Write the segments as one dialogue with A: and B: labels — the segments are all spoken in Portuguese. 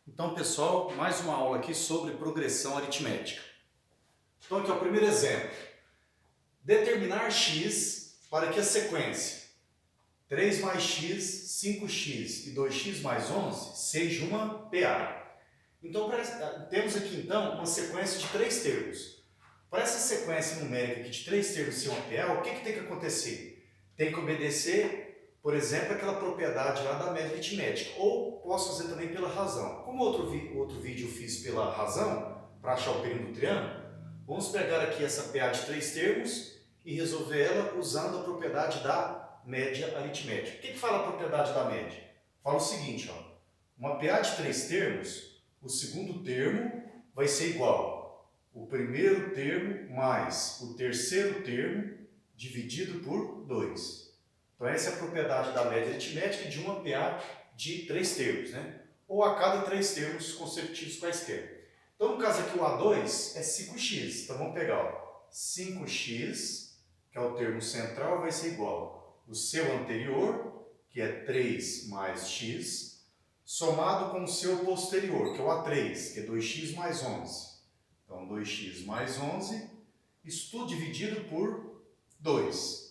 A: Então, pessoal, mais uma aula aqui sobre progressão aritmética. Então, aqui é o primeiro exemplo. Determinar x para que a sequência 3 mais x, 5x e 2x mais 11 seja uma PA. Então, temos aqui, então, uma sequência de 3 termos. Para essa sequência numérica aqui de 3 termos ser uma PA, o que tem que acontecer? Tem que obedecer, por exemplo, aquela propriedade lá da média aritmética. Ou posso fazer também pela razão. Como outro vídeo eu fiz pela razão, para achar o período do triângulo, vamos pegar aqui essa PA de 3 termos e resolver ela usando a propriedade da média aritmética. O que fala a propriedade da média? Fala o seguinte, ó, uma PA de 3 termos, o segundo termo vai ser igual o primeiro termo mais o terceiro termo dividido por 2. Então essa é a propriedade da média aritmética de uma PA de 3 termos, né? Ou a cada 3 termos consecutivos quaisquer. Então no caso aqui o A2 é 5x. Então vamos pegar, ó, 5x, que é o termo central, vai ser igual o seu anterior, que é 3 mais x, somado com o seu posterior, que é o A3, que é 2x mais 11. Então 2x mais 11, isso tudo dividido por 2.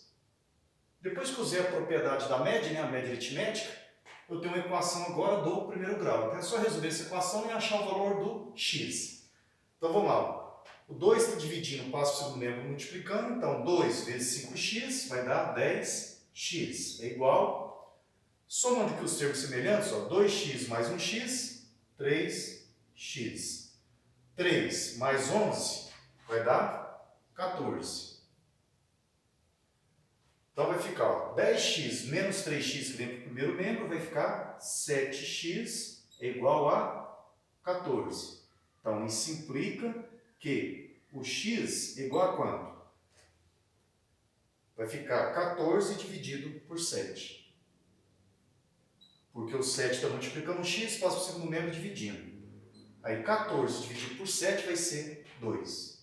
A: Depois que eu usei a propriedade da média, né, a média aritmética, eu tenho uma equação agora do primeiro grau. Então é só resolver essa equação e achar o valor do x. Então vamos lá. O 2 está dividindo, passo para o segundo membro multiplicando. Então 2 vezes 5x vai dar 10x. É igual, somando aqui os termos semelhantes, ó, 2x mais 1x, 3x. 3 mais 11 vai dar 14. Então vai ficar, ó, 10x menos 3x que vem para o primeiro membro vai ficar 7x é igual a 14. Então isso implica que o x é igual a quanto? Vai ficar 14 dividido por 7. Porque o 7 está multiplicando o x, passa para o segundo membro dividindo. Aí 14 dividido por 7 vai ser 2.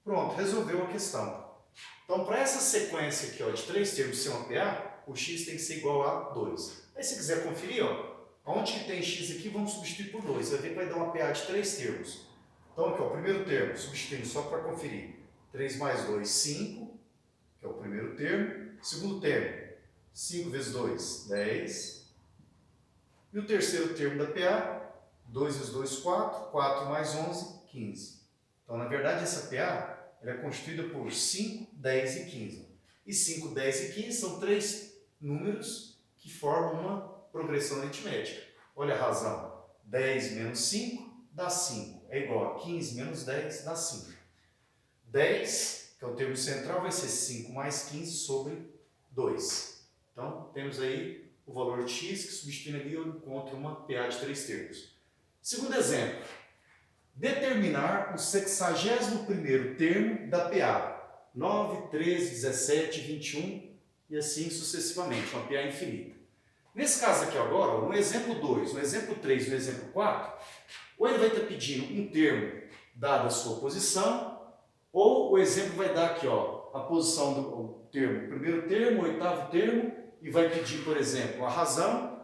A: Pronto, resolveu a questão. Então, para essa sequência aqui, ó, de 3 termos ser uma PA, o x tem que ser igual a 2. Aí se quiser conferir, ó, onde que tem x aqui, vamos substituir por 2. Você vai ver que vai dar uma PA de 3 termos. Então aqui, ó, o primeiro termo, substituindo só para conferir. 3 mais 2, 5, que é o primeiro termo. Segundo termo, 5 vezes 2, 10. E o terceiro termo da PA, 2 vezes 2, 4. 4 mais 11, 15. Então, na verdade, essa PA ela é constituída por 5, 10 e 15. E 5, 10 e 15 são 3 números que formam uma progressão aritmética. Olha a razão. 10 menos 5 dá 5. É igual a 15 menos 10 dá 5. 10, que é o termo central, vai ser 5 mais 15 sobre 2. Então, temos aí o valor de x, que substituindo ali eu encontro uma PA de 3 termos. Segundo exemplo. Determinar o 61º termo da PA. 9, 13, 17, 21 e assim sucessivamente, uma PA infinita. Nesse caso aqui agora, no exemplo 2, no exemplo 3 e no exemplo 4, ou ele vai estar pedindo um termo dado a sua posição, ou o exemplo vai dar aqui, ó, a posição do termo, o primeiro termo, o oitavo termo, e vai pedir, por exemplo, a razão.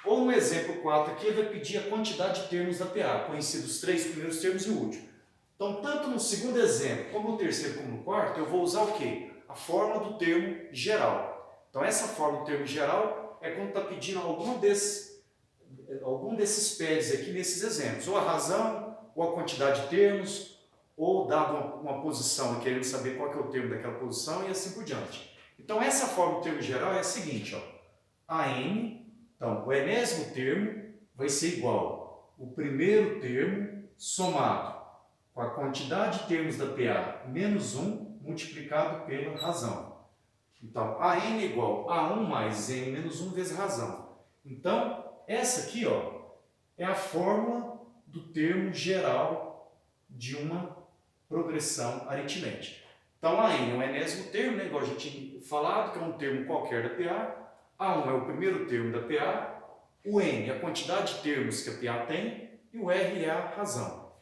A: Ou no exemplo 4 aqui, ele vai pedir a quantidade de termos da PA, conhecidos os 3 primeiros termos e o último. Então, tanto no segundo exemplo, como no terceiro, como no quarto, eu vou usar o quê? A forma do termo geral. Então, essa forma do termo geral é quando está pedindo algum desses pads aqui nesses exemplos. Ou a razão, ou a quantidade de termos, ou dado uma posição, querendo saber qual que é o termo daquela posição e assim por diante. Então, essa forma do termo geral é a seguinte, ó, AN. Então, o enésimo termo vai ser igual ao primeiro termo somado com a quantidade de termos da PA menos 1 multiplicado pela razão. Então, AN é igual a 1 mais N menos 1 vezes razão. Então, essa aqui, ó, é a fórmula do termo geral de uma progressão aritmética. Então, AN é o enésimo termo, né, igual a gente tinha falado, que é um termo qualquer da PA. A1 é o primeiro termo da PA, o N é a quantidade de termos que a PA tem e o R é a razão.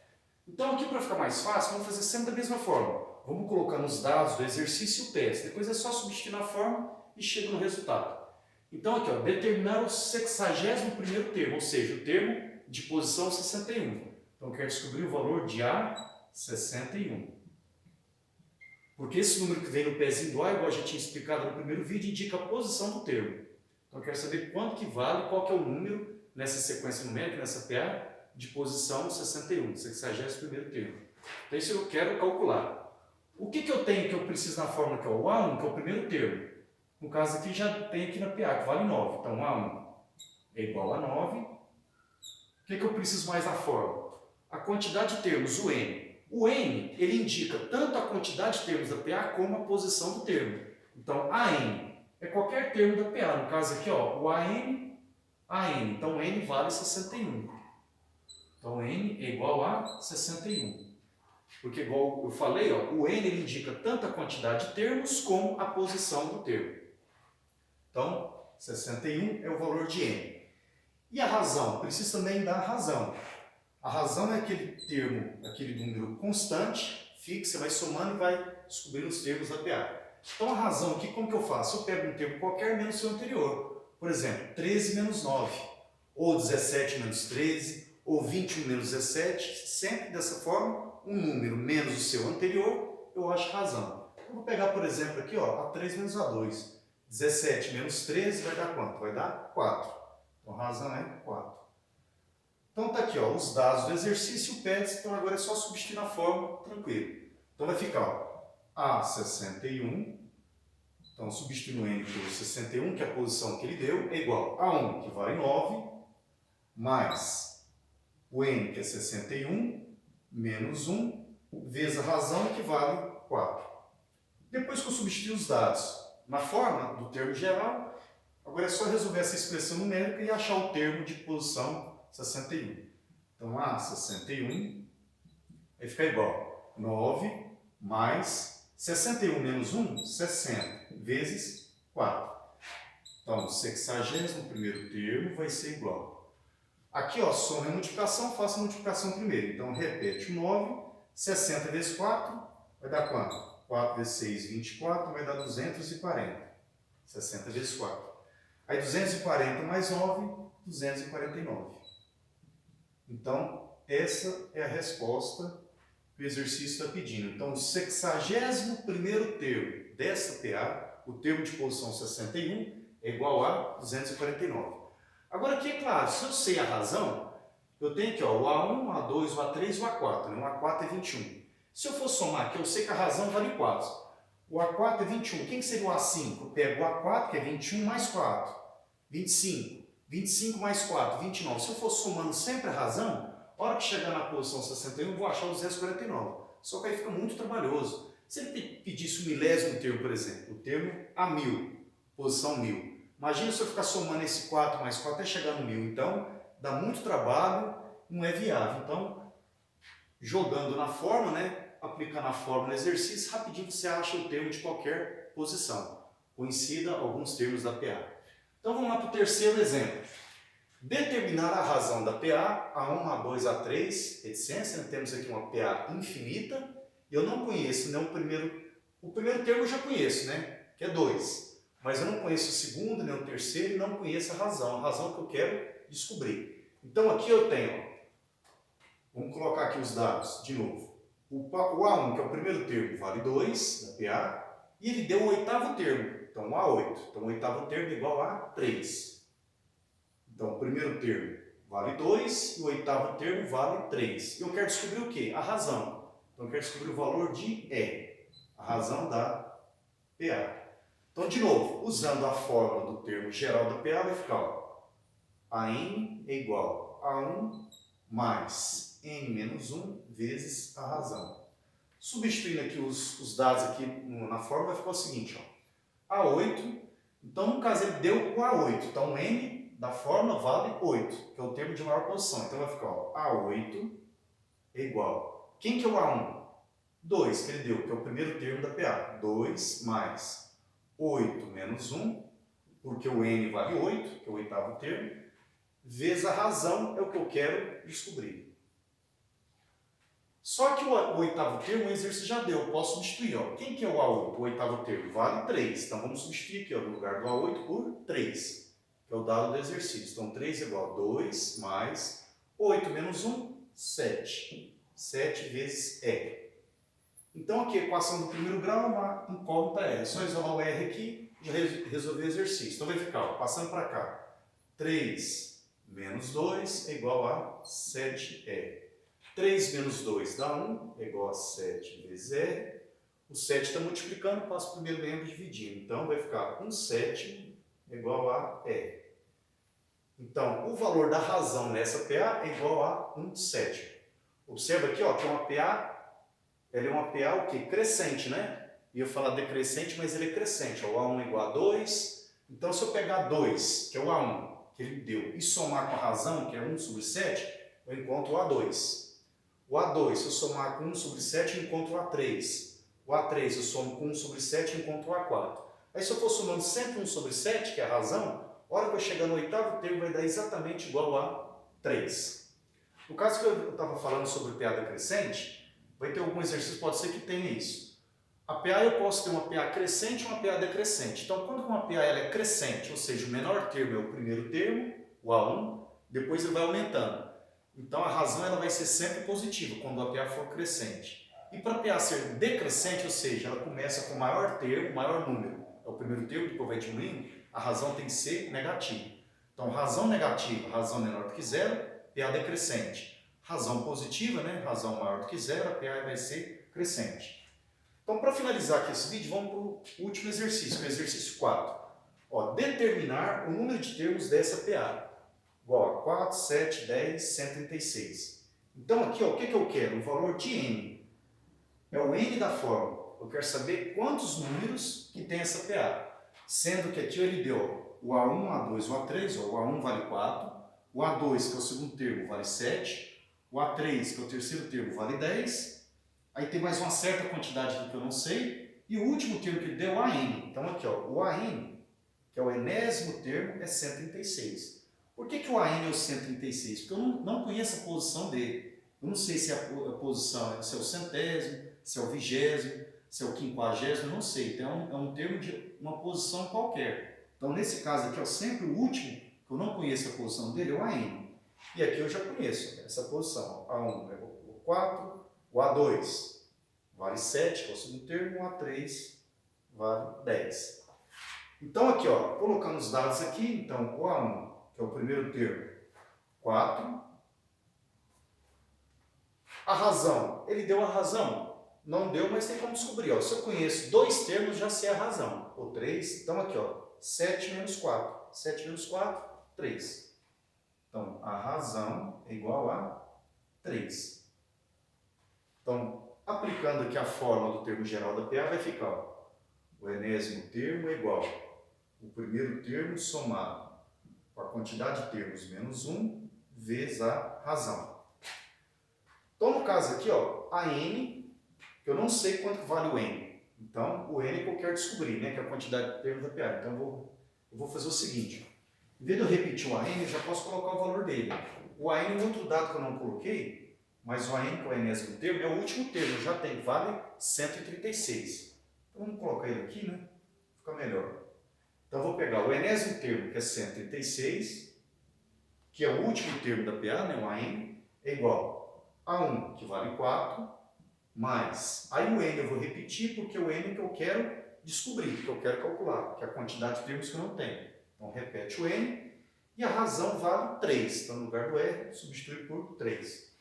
A: Então aqui, para ficar mais fácil, vamos fazer sempre da mesma forma. Vamos colocar nos dados do exercício o teste. Depois é só substituir na forma e chega no resultado. Então aqui, ó, determinar o 61º termo, ou seja, o termo de posição 61. Então, eu quero descobrir o valor de A61. Porque esse número que vem no pezinho do A, igual a gente tinha explicado no primeiro vídeo, indica a posição do termo. Então, eu quero saber quanto que vale, qual que é o número nessa sequência numérica, nessa PA, de posição 61, 61º termo. Então, isso eu quero calcular. O que eu tenho que eu preciso na fórmula, que é o A1, que é o primeiro termo? No caso aqui, já tem aqui na PA, que vale 9. Então, A1 é igual a 9. O que eu preciso mais na fórmula? A quantidade de termos, o N. O N, ele indica tanto a quantidade de termos da PA como a posição do termo. Então, AN é qualquer termo da PA. No caso aqui, ó, o AN. Então, N vale 61. Então, N é igual a 61. Porque, igual eu falei, ó, o N ele indica tanto a quantidade de termos como a posição do termo. Então, 61 é o valor de N. E a razão? Preciso também dar a razão. A razão é aquele termo, aquele número constante, fixo, você vai somando e vai descobrindo os termos da PA. Então, a razão aqui, como que eu faço? Eu pego um termo qualquer menos o seu anterior. Por exemplo, 13 menos 9, ou 17 menos 13, ou 21 menos 17. Sempre dessa forma, um número menos o seu anterior, eu acho razão. Eu vou pegar, por exemplo, aqui, ó, A3 menos A2. 17 menos 13 vai dar quanto? Vai dar 4. Então, a razão é 4. Então, tá aqui, ó, os dados do exercício e o PEDS. Então, agora é só substituir na fórmula, tranquilo. Então, vai ficar, ó, A61. Então, substituindo o N por 61, que é a posição que ele deu, é igual a 1, que vale 9, mais o N, que é 61, menos 1, vezes a razão, que vale 4. Depois que eu substituir os dados na forma do termo geral, agora é só resolver essa expressão numérica e achar o termo de posição 61. Então, A61 vai ficar igual a 9 mais 61 menos 1, 60, vezes 4. Então, o 61º termo vai ser igual. Aqui, ó, soma e multiplicação, faço a multiplicação primeiro. Então, repete o 9, 60 vezes 4, vai dar quanto? 4 vezes 6, 24, vai dar 240. 60 vezes 4. Aí 240 mais 9, 249. Então, essa é a resposta que o exercício está pedindo. Então, o 61º termo dessa PA, o termo de posição 61, é igual a 249. Agora aqui é claro, se eu sei a razão, eu tenho aqui, ó, o A1, o A2, o A3 e o A4. Né? O A4 é 21. Se eu for somar aqui, eu sei que a razão vale 4. O A4 é 21. Quem seria o A5? Eu pego o A4, que é 21, mais 4. 25. 25 mais 4, 29. Se eu for somando sempre a razão, a hora que chegar na posição 61, eu vou achar o 249. Só que aí fica muito trabalhoso. Se ele pedisse o milésimo termo, por exemplo, o termo a 1000, posição 1000. Imagina se eu ficar somando esse 4 mais 4 até chegar no 1000. Então, dá muito trabalho, não é viável. Então, jogando na fórmula, né, aplicando a fórmula no exercício, rapidinho você acha o termo de qualquer posição. Coincida alguns termos da PA. Então, vamos lá para o terceiro exemplo. Determinar a razão da PA, A1, A2, A3, etc. Temos aqui uma PA infinita. Eu não conheço, né, o primeiro termo eu já conheço, né, que é 2. Mas eu não conheço o segundo, nem o terceiro, e não conheço a razão que eu quero descobrir. Então, aqui eu tenho, ó, vamos colocar aqui os dados de novo. O A1, que é o primeiro termo, vale 2 da PA, e ele deu o oitavo termo, então o A8. Então, o oitavo termo é igual a 3. Então, o primeiro termo vale 2 e o oitavo termo vale 3. E eu quero descobrir o quê? A razão. Então, eu quero descobrir o valor de E, a razão da PA. Então, de novo, usando a fórmula do termo geral da PA, vai ficar, ó, AN é igual a 1 mais N menos 1 vezes a razão. Substituindo aqui os dados aqui na fórmula, vai ficar o seguinte, ó, A8, então no caso ele deu o A8, então o N da fórmula vale 8, que é o termo de maior posição. Então vai ficar, ó, A8 é igual, quem que é o A1? 2, que ele deu, que é o primeiro termo da PA, 2 mais 8 menos 1, porque o N vale 8, que é o oitavo termo, vezes a razão é o que eu quero descobrir. Só que o oitavo termo, o exercício já deu, eu posso substituir. Ó. Quem que é o A8? O oitavo termo vale 3. Então, vamos substituir aqui, ó, no lugar do A8 por 3, que é o dado do exercício. Então, 3 é igual a 2 mais 8 menos 1, 7. 7 vezes R. Então aqui a equação do primeiro grau é uma incógnita R. É só isolar o R aqui e já resolver o exercício. Então vai ficar, ó, passando para cá, 3 menos 2 é igual a 7R. 3 menos 2 dá 1, é igual a 7 vezes R. O 7 está multiplicando, passa o primeiro membro dividindo. Então vai ficar 1 sétimo é igual a R. Então, o valor da razão nessa PA é igual a 1 sétimo. Observa aqui, ó, que é uma PA, ela é uma PA o quê? Crescente, né? Ia falar decrescente, mas ele é crescente. Ó, o A1 é igual a 2. Então, se eu pegar 2, que é o A1, que ele deu, e somar com a razão, que é 1 sobre 7, eu encontro o A2. O A2, se eu somar com 1 sobre 7, eu encontro o A3. O A3, eu somo com 1 sobre 7, eu encontro o A4. Aí, se eu for somando sempre 1 sobre 7, que é a razão, a hora que eu chegar no oitavo termo vai dar exatamente igual a 3. No caso que eu estava falando sobre PA decrescente, vai ter algum exercício, pode ser que tenha isso. A PA eu posso ter uma PA crescente e uma PA decrescente. Então, quando uma PA ela é crescente, ou seja, o menor termo é o primeiro termo, o A1, depois ele vai aumentando. Então, a razão ela vai ser sempre positiva quando a PA for crescente. E para a PA ser decrescente, ou seja, ela começa com o maior termo, maior número, é o primeiro termo, depois vai diminuindo, a razão tem que ser negativa. Então, razão negativa, razão menor do que zero, PA decrescente. Razão positiva, né? Razão maior do que zero, a PA vai ser crescente. Então, para finalizar aqui esse vídeo, vamos para o último exercício, que é o exercício 4. Ó, determinar o número de termos dessa PA. Igual a 4, 7, 10, 136. Então, aqui, ó, o que eu quero? O valor de N. É o N da fórmula. Eu quero saber quantos números que tem essa PA. Sendo que aqui ele deu o A1, o A2, o A3, ó, o A1 vale 4, o A2, que é o segundo termo, vale 7, o A3, que é o terceiro termo, vale 10, aí tem mais uma certa quantidade aqui que eu não sei, e o último termo que ele deu é o AN. Então aqui, ó, o AN, que é o enésimo termo, é 136. Por que o AN é o 136? Porque eu não conheço a posição dele. Eu não sei se a posição se é o centésimo, se é o vigésimo, se é o quinquagésimo, eu não sei. Então é um termo de uma posição qualquer. Então nesse caso aqui, ó, sempre o último, que eu não conheço a posição dele, é o AN. E aqui eu já conheço essa posição. A1 é o 4, o A2 vale 7, que é o segundo termo, o A3 vale 10. Então aqui, ó, colocando os dados aqui, então o A1, que é o primeiro termo, 4. A razão, ele deu a razão? Não deu, mas tem como descobrir. Ó. Se eu conheço dois termos, já sei a razão. Ou 3, então aqui, ó, 7 menos 4. 7 menos 4, 3. Então, a razão é igual a 3. Então, aplicando aqui a fórmula do termo geral da PA, vai ficar, ó, o enésimo termo é igual o primeiro termo somado com a quantidade de termos menos 1 vezes a razão. Então, no caso aqui, ó, a N, que eu não sei quanto vale o N. Então, o N que eu quero descobrir, né, que é a quantidade de termos da PA. Então, eu vou fazer o seguinte. Em vez de eu repetir o AN, eu já posso colocar o valor dele. O AN é um outro dado que eu não coloquei, mas o AN, que é o enésimo termo, é o último termo. Já tem, vale 136. Então, vamos colocar ele aqui, né? Fica melhor. Então, eu vou pegar o enésimo termo, que é 136, que é o último termo da PA, né, o AN, é igual a 1, que vale 4, mais... Aí o N eu vou repetir, porque o N que eu quero descobrir, que eu quero calcular, que é a quantidade de termos que eu não tenho. Então, repete o N, e a razão vale 3. Então, no lugar do R, substitui por 3.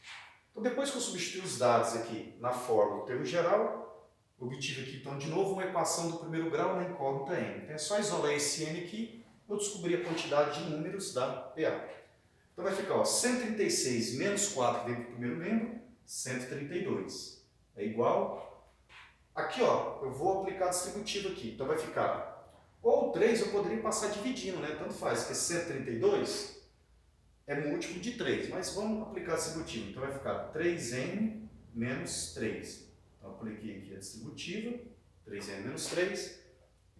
A: Então, depois que eu substituir os dados aqui na fórmula do termo geral, eu obtive aqui, então, de novo, uma equação do primeiro grau na incógnita N. Então, é só isolar esse N aqui, eu descobri a quantidade de números da PA. Então, vai ficar, ó, 136 menos 4 veio para o primeiro membro, 132. É igual... Aqui, ó, eu vou aplicar distributivo aqui. Então, vai ficar... Ou 3 eu poderia passar dividindo, né? Tanto faz, porque 132 é múltiplo de 3, mas vamos aplicar distributivo. Então vai ficar 3n menos 3. Então apliquei aqui a distributiva, 3n menos 3.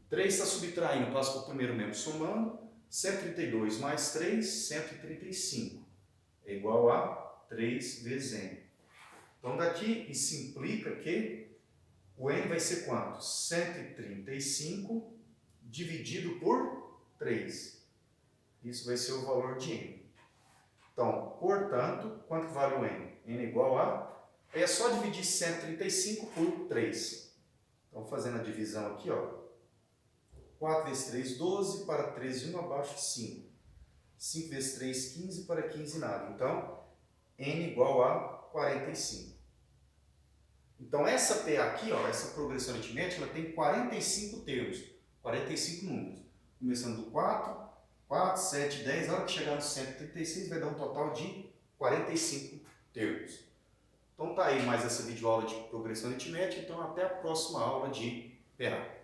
A: 3 está subtraindo, passa para o primeiro membro somando. 132 mais 3, 135. É igual a 3 vezes n. Então daqui isso implica que o n vai ser quanto? 135 dividido por 3. Isso vai ser o valor de n. Então, portanto, quanto que vale o n? N igual a... Aí é só dividir 135 por 3. Então, fazendo a divisão aqui, ó. 4 vezes 3, 12, para 13, 1 abaixo, 5. 5 vezes 3, 15, para 15, nada. Então, n igual a 45. Então, essa PA aqui, ó, essa progressão aritmética, ela tem 45 termos, 45 números. Começando do 4, 4, 7, 10, a hora que chegar no 136 vai dar um total de 45 termos. Então tá aí mais essa videoaula de progressão aritmética, então até a próxima aula de PA.